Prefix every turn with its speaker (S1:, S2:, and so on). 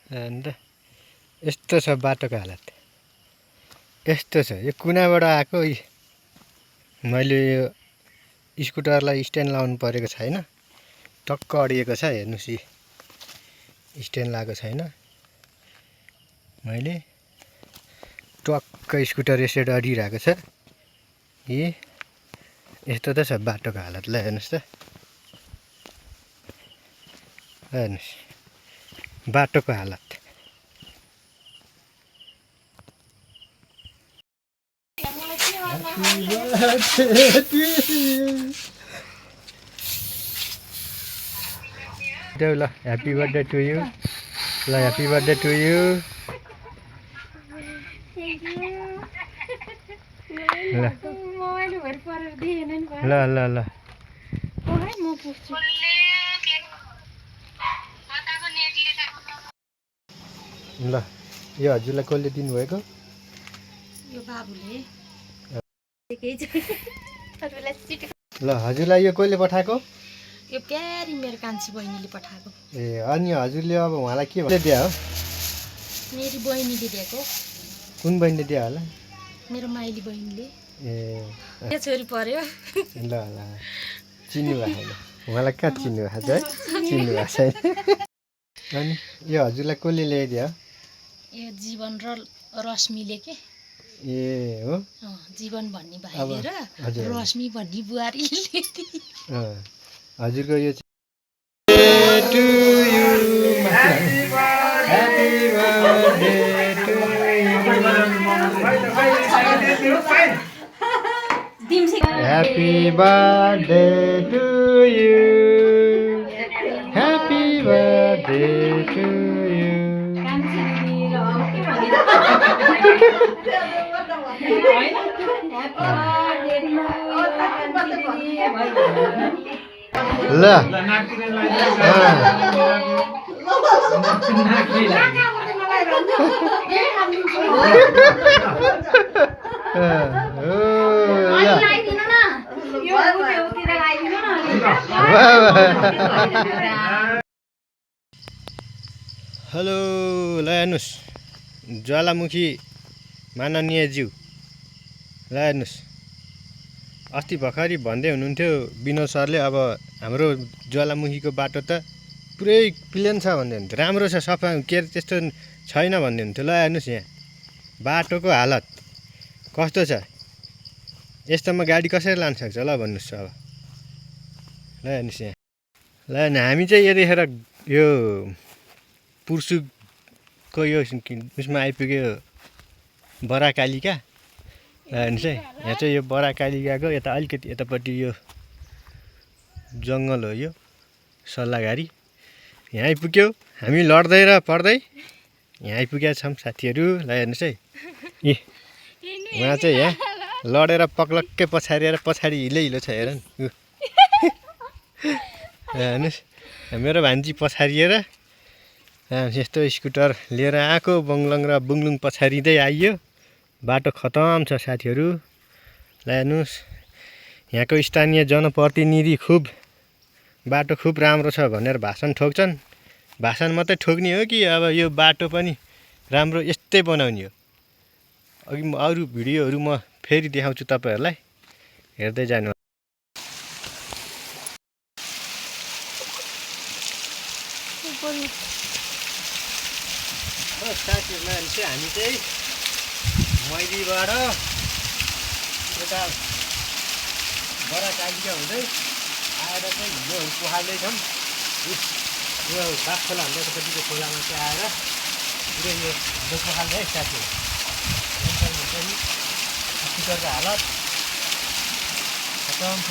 S1: अन्त यस्तो छ बाटोको हालत, यस्तो छ। यो कुनाबाट आएको मैले यो स्कुटरलाई स्ट्यान्ड लाउनु परेको छैन, टक्क अडिएको छ। हेर्नुहोस्, स्ट्यान्ड लगाएको छैन मैले, टक्क स्कुटर यसरी अडिरहेको छ। यस्तो त छ बाटोको हालत। ल हेर्नुहोस् त, हेर्नुहोस् बाटोको हालत। ल ह्याप्पी बर्थडे टु यु। ल ह्याप्पी बर्थडे टु यु। ल ल ल ल ल यो हजुरलाई कसले दिनुभएको?
S2: यो बाबुले।
S1: ल हजुरलाई यो कसले पठाएको?
S2: यो प्यारी मेरो कान्छी बहिनीले पठाएको।
S1: ए अनि हजुरले अब उहाँलाई के दिया हो?
S2: मेरी बहिनीले दिएको।
S1: कुन बहिनीले दियो होला?
S2: मेरो माइली बहिनीले।
S1: ए
S2: यो छोरी पर्यो।
S1: ल ल चिन्नु भएको छैन उहाँलाई, कहाँ चिन्नु भएको छ है? चिन्नु भएको छैन। अनि यो हजुरलाई कसले ल्याइदियो?
S2: यो जीवन र रश्मिले के?
S1: ए हो,
S2: जीवन भन्ने भाइले र रश्मि भन्ने बुहारीले ल्याइदियो।
S1: हजुरको यो Happy birthday to you. Happy birthday to you. ल हेलो, ल हेर्नुहोस् ज्वालामुखी माननीयज्यू। ल हेर्नुहोस्, अस्ति भर्खरै भन्दै हुनुहुन्थ्यो विनोद सरले, अब हाम्रो ज्वालामुखीको बाटो त पुरै प्लेन छ भन्दै हुन्थ्यो, राम्रो छ, सफा के अरे त्यस्तो छैन भन्दै हुन्थ्यो। ल हेर्नुहोस् यहाँ बाटोको हालत कस्तो छ, यस्तोमा गाडी कसरी लान सक्छ? ल भन्नुहोस् अब। ल हेर्नुहोस् यहाँ। ल हामी चाहिँ यतिखेर यो पुर्सुकको यो उसमा आइपुग्यो, बराकालिका। हेर्नुहोस् है, यहाँ चाहिँ यो बराकालिकाको यता अलिकति यतापट्टि यो जङ्गल हो, यो सल्लाहघारी। यहाँ आइपुग्यो हामी लड्दै र पढ्दै यहाँ आइपुगेका छौँ साथीहरू। ल हेर्नुहोस् है, उहाँ चाहिँ यहाँ लडेर पक्लक्कै पछारिएर पछाडि हिलो छ, हेर न। हेर्नुहोस् मेरो भान्जी पछारिएर यस्तो स्कुटर लिएर आएको, बङलङ र बुङलुङ पछारिँदै आइयो। बाटो खतम छ साथीहरू। ल हेर्नुहोस् यहाँको स्थानीय जनप्रतिनिधि बाटो खुब राम्रो छ भनेर भाषण ठोक्छन्। भाषण मात्रै ठोक्ने हो कि अब यो बाटो पनि राम्रो यस्तै बनाउने हो? अघि अरू भिडियोहरू म फेरि देखाउँछु तपाईँहरूलाई, हेर्दै जानु। साथीहरूलाई चाहिँ हामी चाहिँ मैलीबाट यता बराकालिका हुँदै आएर चाहिँ हिलोहरू पोखाल्दैछौँ। यो बाघ खोला हाम्रो यतापट्टिको खोलामा चाहिँ आएर पुरै यो हिलो पोखाल्दै साथीहरू। स्कुटरको हालत खतम छ।